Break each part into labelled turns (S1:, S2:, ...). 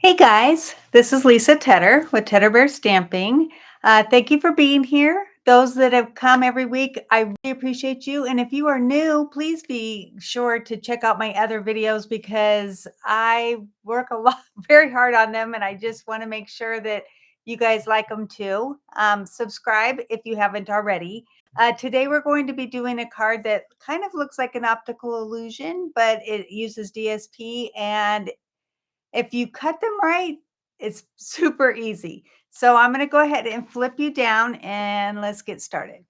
S1: Hey guys, this is Lisa Tedder with Tedder Bear Stamping. Thank you for being here. Those that have come every week, I really appreciate you. And if you are new, please be sure to check out my other videos because I work a lot, very hard on them, and I just want to make sure that you guys like them too. Subscribe if you haven't already. Today we're going to be doing a card that kind of looks like an optical illusion, but it uses DSP, and if you cut them right, it's super easy. So I'm going to go ahead and flip you down and let's get started.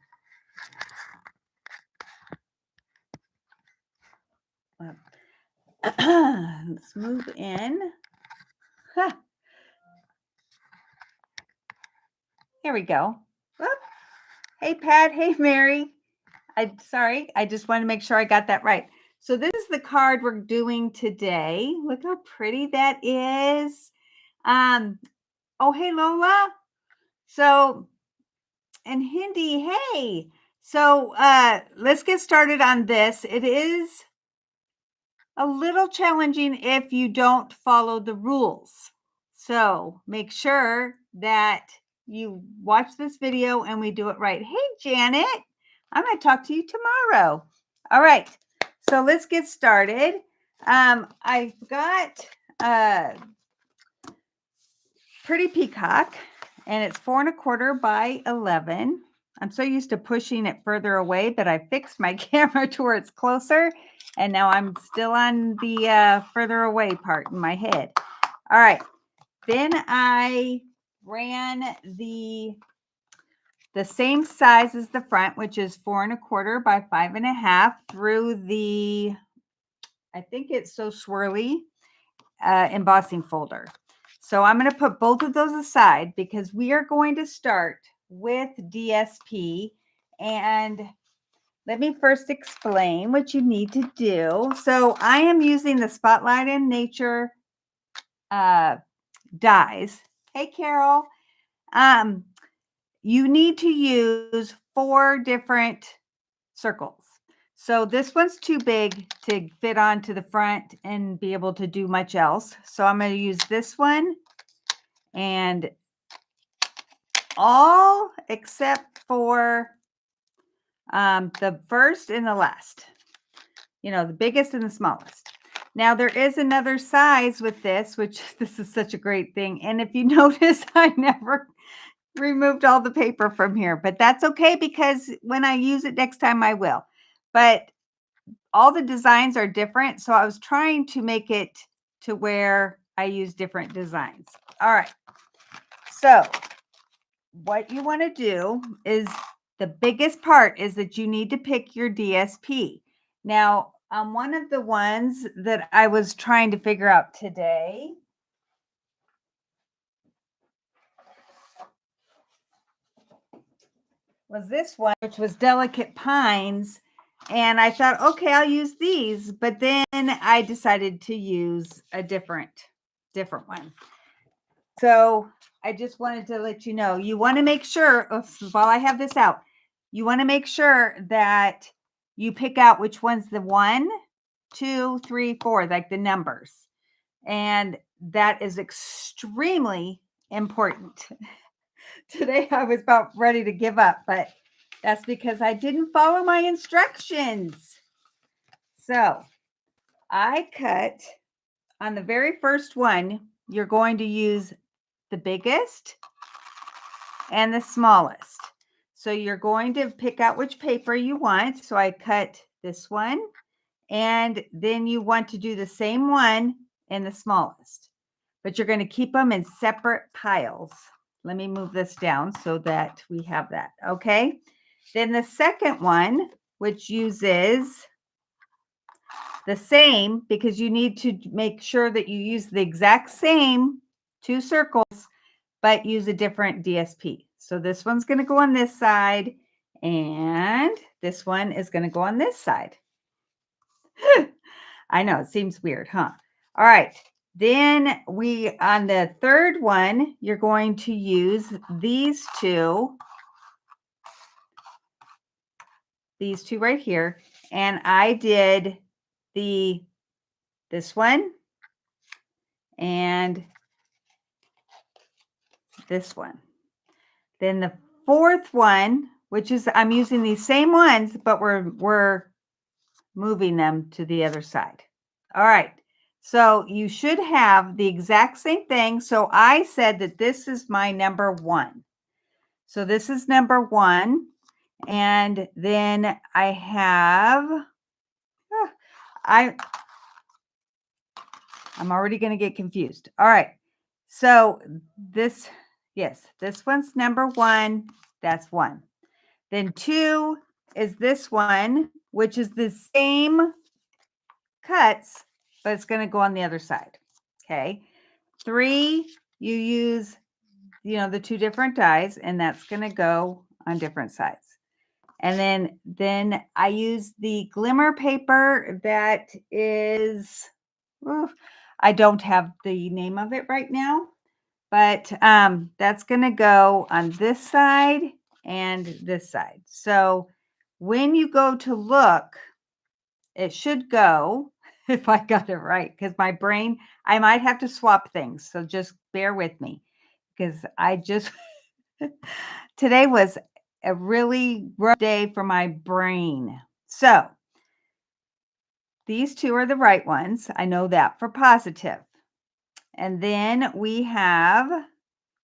S1: Let's move in. Huh, here we go. Whoop. Hey, Pat. Hey, Mary. Sorry, I just want to make sure I got that right. So this is the card we're doing today. Look how pretty that is. Oh, hey, Lola. So, and Hindi, hey. So let's get started on this. It is a little challenging if you don't follow the rules. So make sure that you watch this video and we do it right. Hey, Janet, I'm going to talk to you tomorrow. All right. So let's get started. I've got a pretty peacock and it's 4¼ by 11. I'm so used to pushing it further away, but I fixed my camera to where it's closer. And now I'm still on the further away part in my head. All right. Then I ran the same size as the front, which is 4¼ by 5½ through the, I think it's so swirly embossing folder. So I'm going to put both of those aside because we are going to start with DSP. And let me first explain what you need to do. So I am using the Spotlight in Nature dies. Hey, Carol. You need to use 4 different circles. So this one's too big to fit onto the front and be able to do much else. So I'm going to use this one and all except for the first and the last, the biggest and the smallest. Now there is another size with this, which this is such a great thing. And if you notice, I never removed all the paper from here, but that's okay because when I use it next time, I will. But all the designs are different. So I was trying to make it to where I use different designs. All right. So what you want to do is the biggest part is that you need to pick your DSP. Now, one of the ones that I was trying to figure out today was this one, which was Delicate Pines. And I thought, okay, I'll use these. But then I decided to use a different one. So I just wanted to let you know, you want to make sure, while I have this out, you want to make sure that you pick out which one's the 1, 2, 3, 4, like the numbers. And that is extremely important. Today I was about ready to give up, but that's because I didn't follow my instructions. So I cut on the very first one, you're going to use the biggest and the smallest. So you're going to pick out which paper you want. So I cut this one, and then you want to do the same one in the smallest, but you're going to keep them in separate piles. Let me move this down so that we have that. Okay. Then the second one, which uses the same, because you need to make sure that you use the exact same 2 circles, but use a different DSP. So this one's going to go on this side, and this one is going to go on this side. I know, it seems weird, huh? All right. Then on the third one, you're going to use these two right here. And I did this one and this one. Then the fourth one, which is, I'm using these same ones, but we're moving them to the other side. All right. So you should have the exact same thing. So I said that this is my number 1. So this is number 1. And then I have, I'm already going to get confused. All right. So this, yes, this one's number 1. That's 1. Then 2 is this one, which is the same cuts, but it's going to go on the other side. Okay. 3, you use, the 2 different dies, and that's going to go on different sides. And then I use the glimmer paper that is, I don't have the name of it right now, but that's going to go on this side and this side. So when you go to look, it should go, if I got it right, because my brain, I might have to swap things. So just bear with me, because I just, today was a really rough day for my brain. So these 2 are the right ones. I know that for positive. And then we have,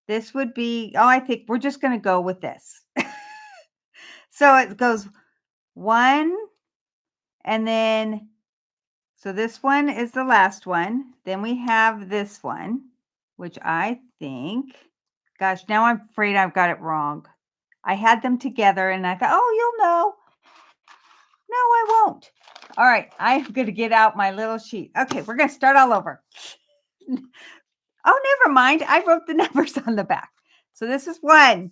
S1: this would be, I think we're just going to go with this. So it goes 1, and then, so this one is the last one. Then we have this one, which I think, gosh, now I'm afraid I've got it wrong. I had them together and I thought, oh, you'll know. No, I won't. All right, I'm going to get out my little sheet. Okay, we're going to start all over. Oh, never mind. I wrote the numbers on the back. So this is 1.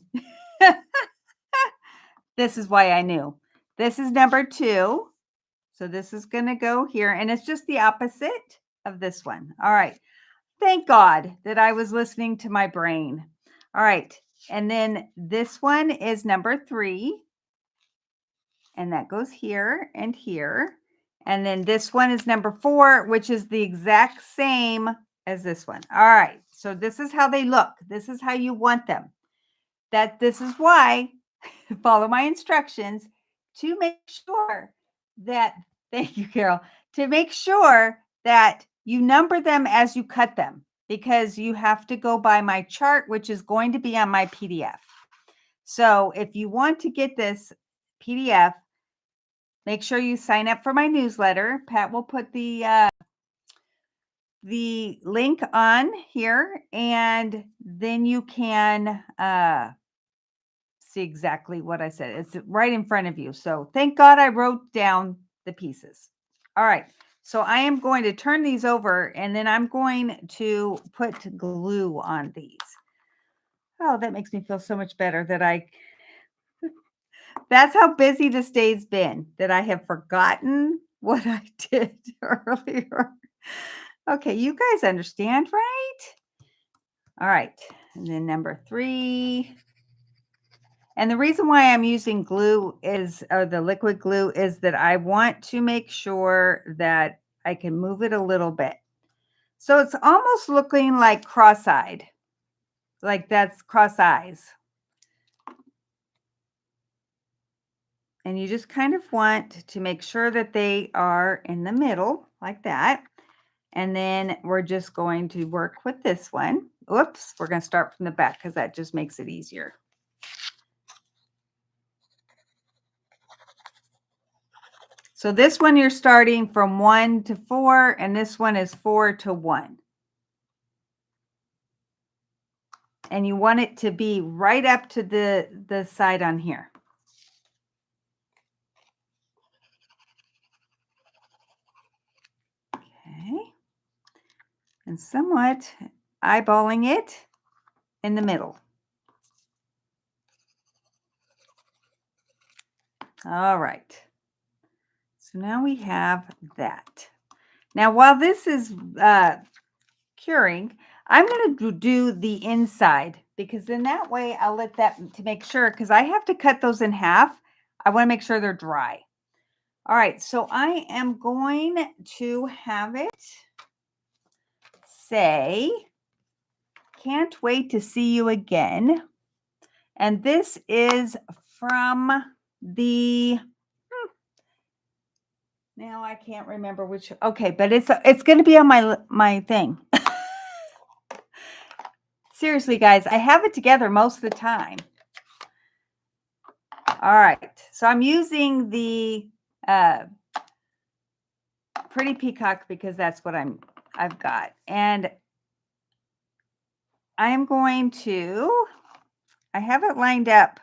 S1: This is why I knew. This is number 2. So this is going to go here, and it's just the opposite of this one. All right. Thank God that I was listening to my brain. All right. And then this one is number 3. And that goes here and here. And then this one is number 4, which is the exact same as this one. All right. So this is how they look. This is how you want them. This is why, follow my instructions to make sure that, thank you, Carol, to make sure that you number them as you cut them, because you have to go by my chart, which is going to be on my PDF. So if you want to get this PDF, make sure you sign up for my newsletter. Pat will put the link on here, and then you can see exactly what I said. It's right in front of you. So thank God I wrote down the pieces. All right. So I am going to turn these over, and then I'm going to put glue on these. Oh, that makes me feel so much better that that's how busy this day's been, that I have forgotten what I did earlier. Okay, you guys understand, right? All right. And then number 3. And the reason why I'm using glue or the liquid glue, is that I want to make sure that I can move it a little bit. So it's almost looking like cross-eyed, like that's cross eyes. And you just kind of want to make sure that they are in the middle like that. And then we're just going to work with this one. Oops, we're going to start from the back because that just makes it easier. So this one you're starting from 1 to 4, and this one is 4 to 1. And you want it to be right up to the side on here. Okay. And somewhat eyeballing it in the middle. All right. So now we have that. Now, while this is curing, I'm going to do the inside, because then that way I'll let that, to make sure, because I have to cut those in half. I want to make sure they're dry. All right, so I am going to have it say can't wait to see you again. And this is from the, now I can't remember which, okay, but it's going to be on my thing. Seriously, guys, I have it together most of the time. All right, so I'm using the Pretty Peacock because that's what I've got. And I'm going to, I have it lined up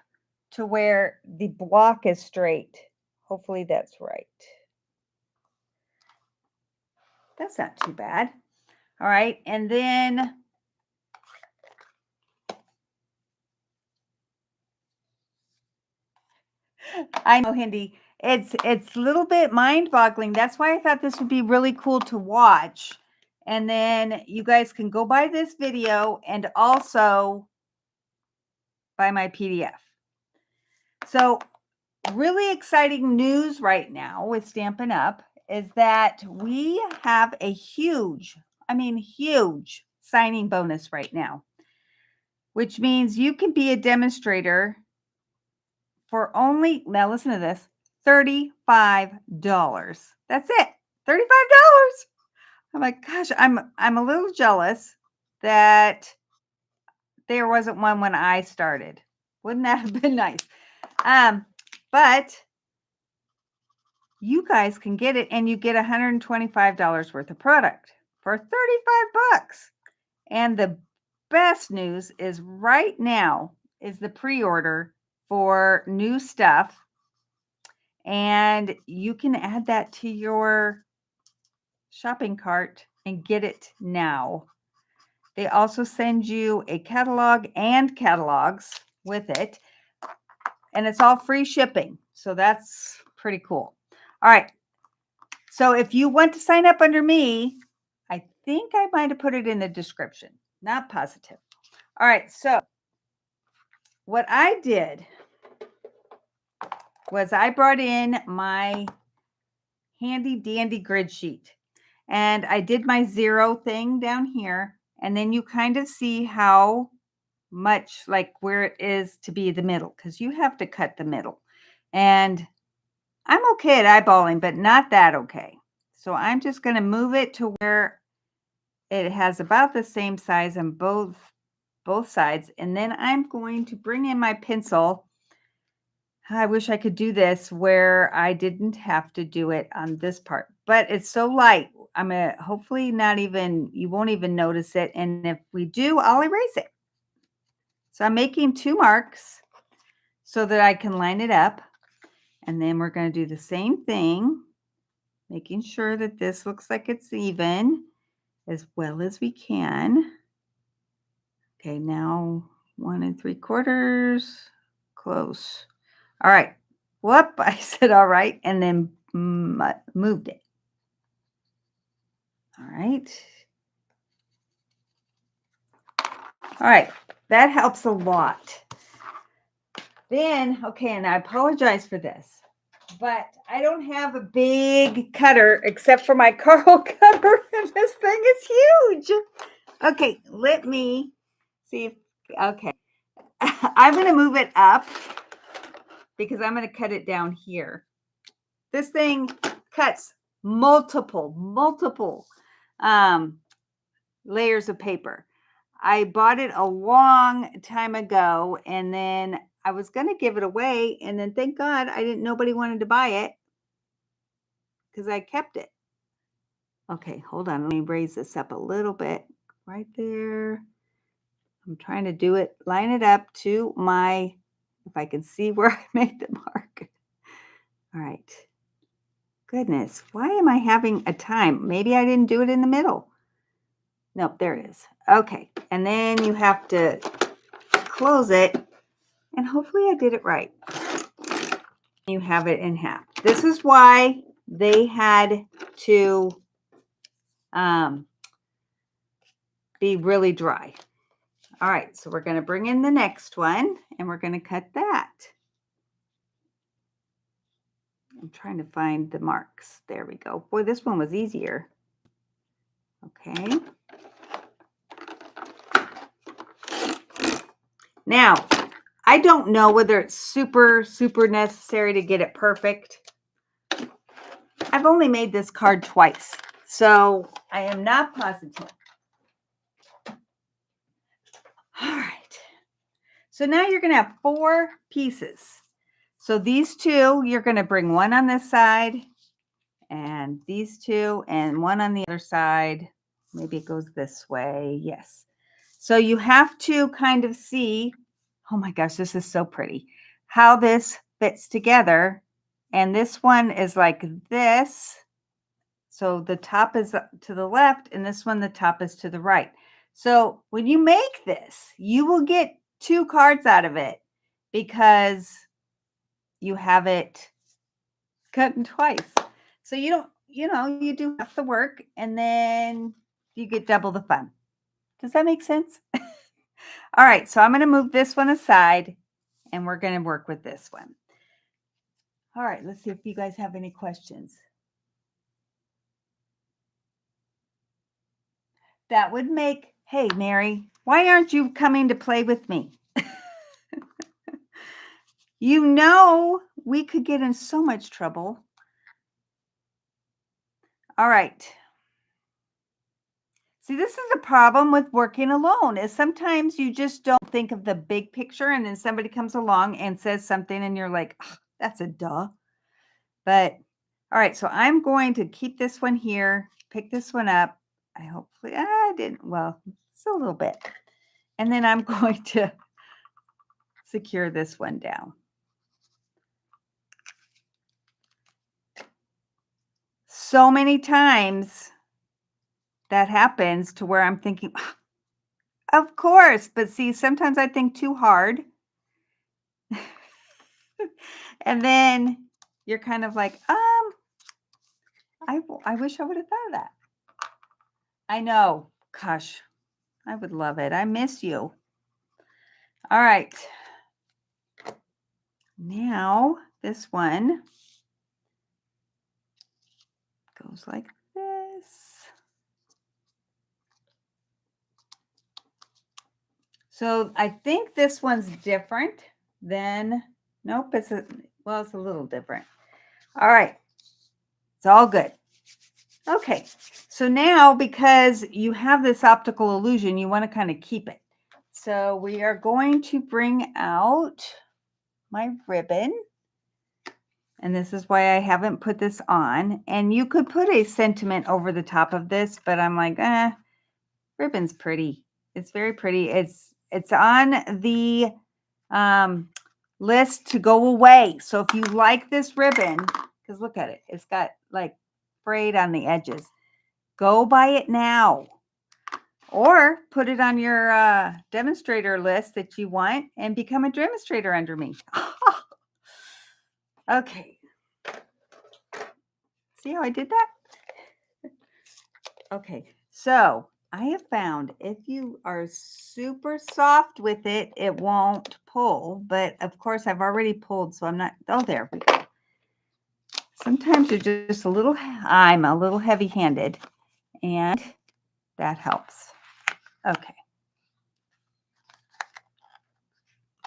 S1: to where the block is straight. Hopefully that's right. That's not too bad. All right, and then I know, Hindi, it's a little bit mind-boggling. That's why I thought this would be really cool to watch. And then you guys can go buy this video and also buy my PDF. So really exciting news right now with Stampin' Up! Is that we have a huge, I mean huge signing bonus right now, which means you can be a demonstrator for only, now listen to this, $35. That's it, $35. I'm like, gosh, I'm a little jealous that there wasn't one when I started. Wouldn't that have been nice? But you guys can get it and you get $125 worth of product for 35 bucks. And the best news is right now is the pre-order for new stuff. And you can add that to your shopping cart and get it now. They also send you a catalog and catalogs with it. And it's all free shipping. So that's pretty cool. All right. So if you want to sign up under me, I think I might have put it in the description. Not positive. All right. So what I did was I brought in my handy dandy grid sheet. And I did my 0 thing down here. And then you kind of see how much, like where it is to be the middle, because you have to cut the middle. And I'm okay at eyeballing, but not that okay. So I'm just going to move it to where it has about the same size on both sides. And then I'm going to bring in my pencil. I wish I could do this where I didn't have to do it on this part, but it's so light. I'm going to hopefully not even, you won't even notice it. And if we do, I'll erase it. So I'm making 2 marks so that I can line it up. And then we're going to do the same thing, making sure that this looks like it's even as well as we can. Okay, now 1 3/4, close. All right. Whoop, I said all right, and then moved it. All right. All right, that helps a lot. Then, okay, and I apologize for this, but I don't have a big cutter except for my Carl cutter, and this thing is huge. Okay, let me see if, okay. I'm going to move it up because I'm going to cut it down here. This thing cuts multiple layers of paper. I bought it a long time ago, and then I was going to give it away, and then thank God nobody wanted to buy it because I kept it. Okay, hold on. Let me raise this up a little bit right there. I'm trying to do it, line it up to my, if I can see where I made the mark. All right. Goodness, why am I having a time? Maybe I didn't do it in the middle. Nope, there it is. Okay, and then you have to close it, and hopefully I did it right. You have it in half. This is why they had to be really dry. All right, so we're going to bring in the next one, and we're going to cut that. I'm trying to find the marks. There we go. Boy, this one was easier. Okay. Now, I don't know whether it's super necessary to get it perfect. I've only made this card twice, so I am not positive. All right. So now you're going to have 4 pieces. So these 2, you're going to bring one on this side, and these 2, and one on the other side. Maybe it goes this way. Yes. So you have to kind of see, oh my gosh, this is so pretty, how this fits together. And this one is like this. So the top is to the left, and this one, the top is to the right. So when you make this, you will get 2 cards out of it because you have it cut in twice. So you don't, you do half the work and then you get double the fun. Does that make sense? All right, so I'm going to move this one aside and we're going to work with this one. All right, let's see if you guys have any questions. That would make, hey, Mary, why aren't you coming to play with me? You know, we could get in so much trouble. All right. See, this is a problem with working alone, is sometimes you just don't think of the big picture, and then somebody comes along and says something and you're like, oh, that's a duh. But all right, so I'm going to keep this one here, pick this one up. I hopefully, I didn't, well, it's a little bit. And then I'm going to secure this one down. So many times that happens to where I'm thinking, of course, but see, sometimes I think too hard. And then you're kind of like, I wish I would have thought of that. I know. Gosh, I would love it. I miss you. All right. Now this one goes like this. So I think this one's different than, nope, it's a little different. All right. It's all good. Okay. So now, because you have this optical illusion, you want to kind of keep it. So we are going to bring out my ribbon. And this is why I haven't put this on. And you could put a sentiment over the top of this, but I'm like, ribbon's pretty. It's very pretty. It's on the list to go away. So if you like this ribbon, because look at it, it's got like frayed on the edges. Go buy it now. Or put it on your demonstrator list that you want and become a demonstrator under me. Okay. See how I did that? Okay. So I have found if you are super soft with it, it won't pull. But of course, I've already pulled, so I'm not. Oh, there we go. Sometimes you're just I'm a little heavy-handed, and that helps. Okay.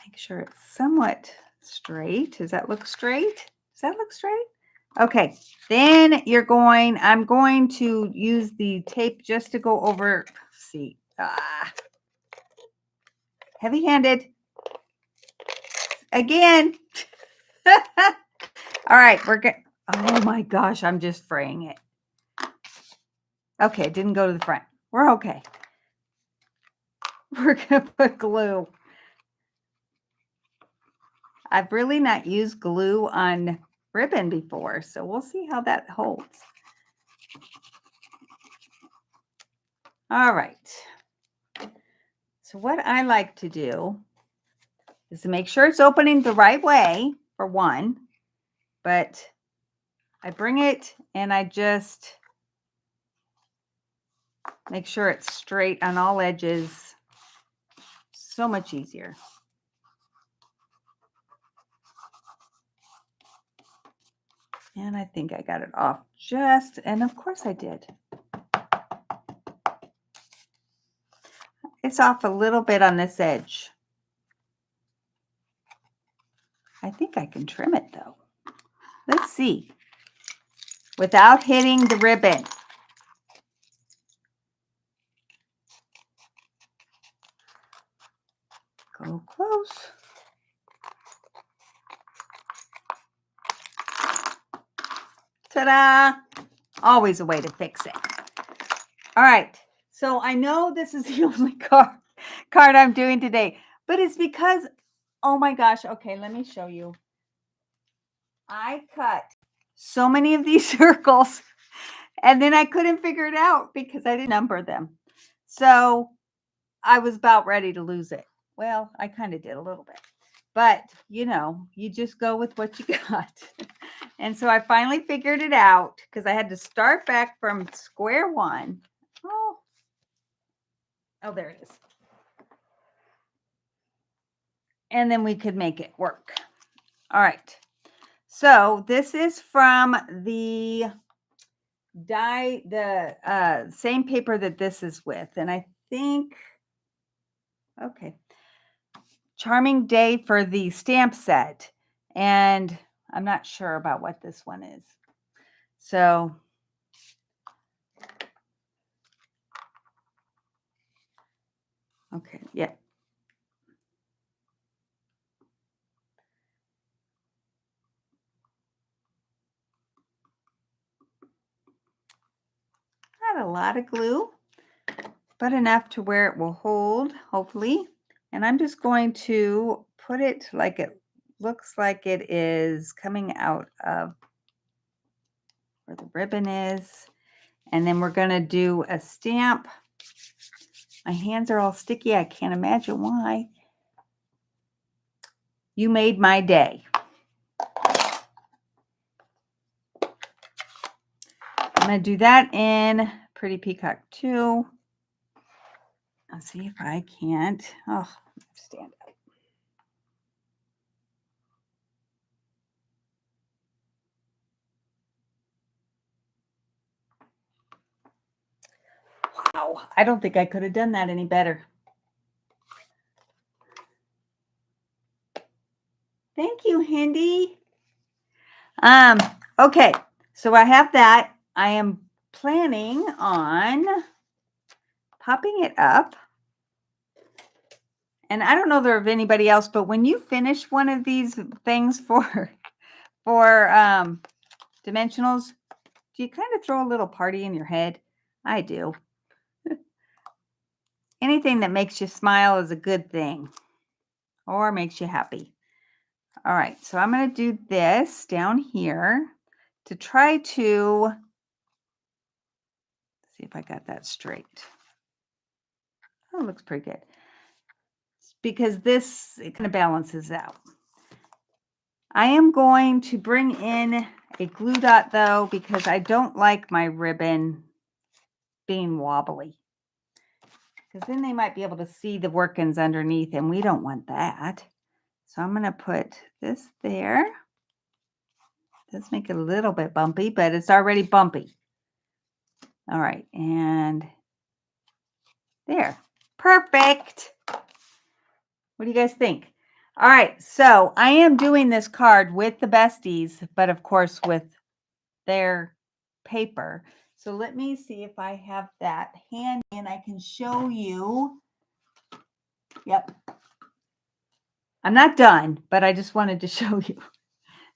S1: Make sure it's somewhat straight. Does that look straight? Does that look straight? Okay. Then I'm going to use the tape just to go over. See. Heavy-handed. Again. All right. We're good. Oh my gosh. I'm just fraying it. Okay. It didn't go to the front. We're okay. We're going to put glue. I've really not used glue on ribbon before, so we'll see how that holds. All right. So what I like to do is to make sure it's opening the right way, for one, but I bring it and I just make sure it's straight on all edges. So much easier. And I think I got it off and of course I did. It's off a little bit on this edge. I think I can trim it though. Let's see. Without hitting the ribbon. Go close. Ta-da! Always a way to fix it. All right. So I know this is the only card I'm doing today, but it's because, oh my gosh. Okay, let me show you. I cut so many of these circles and then I couldn't figure it out because I didn't number them. So I was about ready to lose it. Well, I kind of did a little bit, but you know, you just go with what you got. And so I finally figured it out because I had to start back from square one. Oh, there it is. And then we could make it work. All right. So this is from the same paper that this is with. And I think, okay, Charming Day for the stamp set. And I'm not sure about what this one is. So okay, yeah. Not a lot of glue, but enough to where it will hold, hopefully. And I'm just going to put it like it looks like it is coming out of where the ribbon is. And then we're going to do a stamp. My hands are all sticky. I can't imagine why. You made my day. I'm going to do that in Pretty Peacock 2. Let's see if I can't. Oh, stand up. Wow, I don't think I could have done that any better. Thank you, Hindi. Okay, so I have that. I am planning on popping it up. And I don't know there of anybody else, but when you finish one of these things for dimensionals, do you kind of throw a little party in your head? I do. Anything that makes you smile is a good thing or makes you happy. All right, so I'm going to do this down here to try to see if I got that straight. Oh, it looks pretty good. Because this, it kind of balances out. I am going to bring in a glue dot though, because I don't like my ribbon being wobbly. Because then they might be able to see the workings underneath and we don't want that. So I'm going to put this there. Does make it a little bit bumpy, but it's already bumpy. All right, and there. Perfect. What do you guys think? All right, so I am doing this card with the besties, but of course with their paper. So let me see if I have that handy and I can show you. Yep. I'm not done, but I just wanted to show you.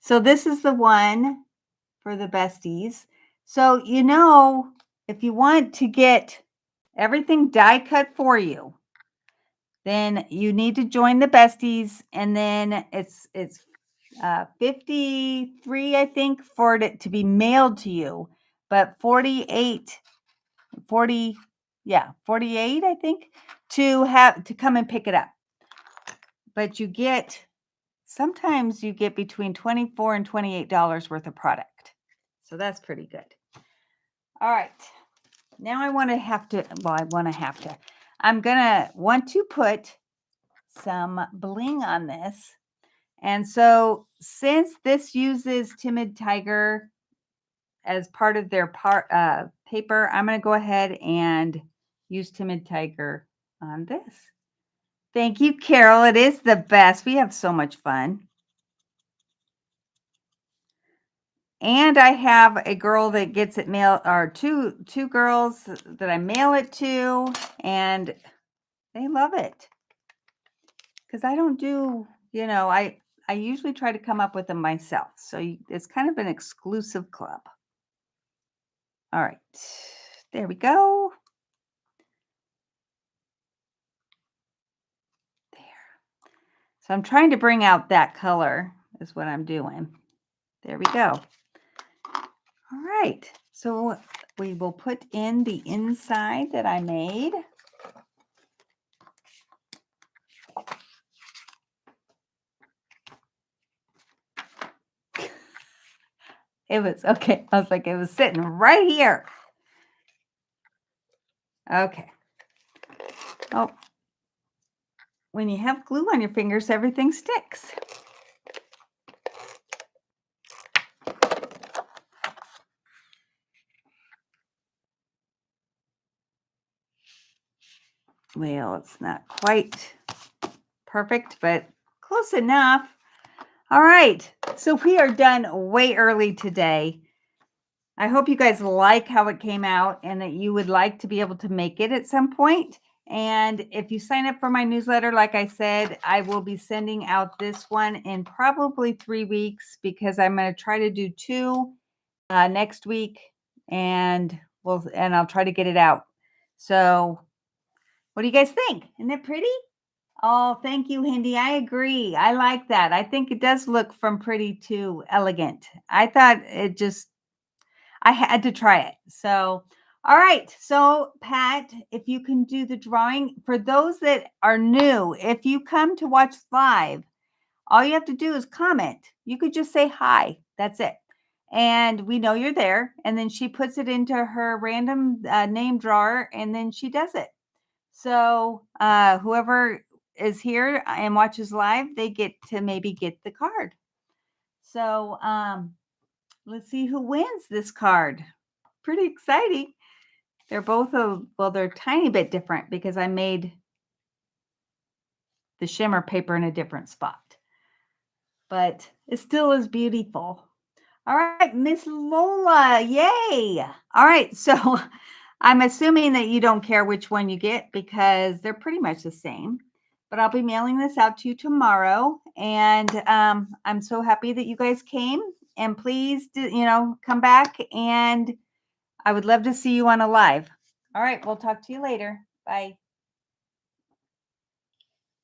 S1: So this is the one for the besties. So, you know, if you want to get everything die cut for you, then you need to join the besties, and then it's 53, I think, for it to be mailed to you, but 48, I think, to come and pick it up. But sometimes you get between $24 and $28 worth of product. So that's pretty good. All right. Now I'm going to want to put some bling on this. And so since this uses Timid Tiger as part of their paper, I'm going to go ahead and use Timid Tiger on this. Thank you, Carol. It is the best. We have so much fun. And I have a girl that gets it mailed, or two girls that I mail it to, and they love it. Because I don't do, I usually try to come up with them myself. So it's kind of an exclusive club. All right. There we go. There. So I'm trying to bring out that color is what I'm doing. There we go. All right. So we will put in the inside that I made. It was okay. I was like, it was sitting right here. Okay. Oh, when you have glue on your fingers, everything sticks. Well, it's not quite perfect, but close enough. All right. So we are done way early today. I hope you guys like how it came out and that you would like to be able to make it at some point. And if you sign up for my newsletter, like I said, I will be sending out this one in probably 3 weeks because I'm going to try to do 2 next week, and I'll try to get it out. So what do you guys think? Isn't it pretty? Oh, thank you, Hindi. I agree. I like that. I think it does look from pretty to elegant. I thought I had to try it. So, all right. So, Pat, if you can do the drawing for those that are new, if you come to watch live, all you have to do is comment. You could just say hi. That's it. And we know you're there. And then she puts it into her random name drawer and then she does it. So, whoever is here and watches live, they get to maybe get the card. So, let's see who wins this card. Pretty exciting. They're both they're a tiny bit different because I made the shimmer paper in a different spot. But it still is beautiful. All right, Miss Lola, yay. All right, so I'm assuming that you don't care which one you get because they're pretty much the same. But I'll be mailing this out to you tomorrow. And I'm so happy that you guys came. And please, come back. And I would love to see you on a live. All right, we'll talk to you later. Bye.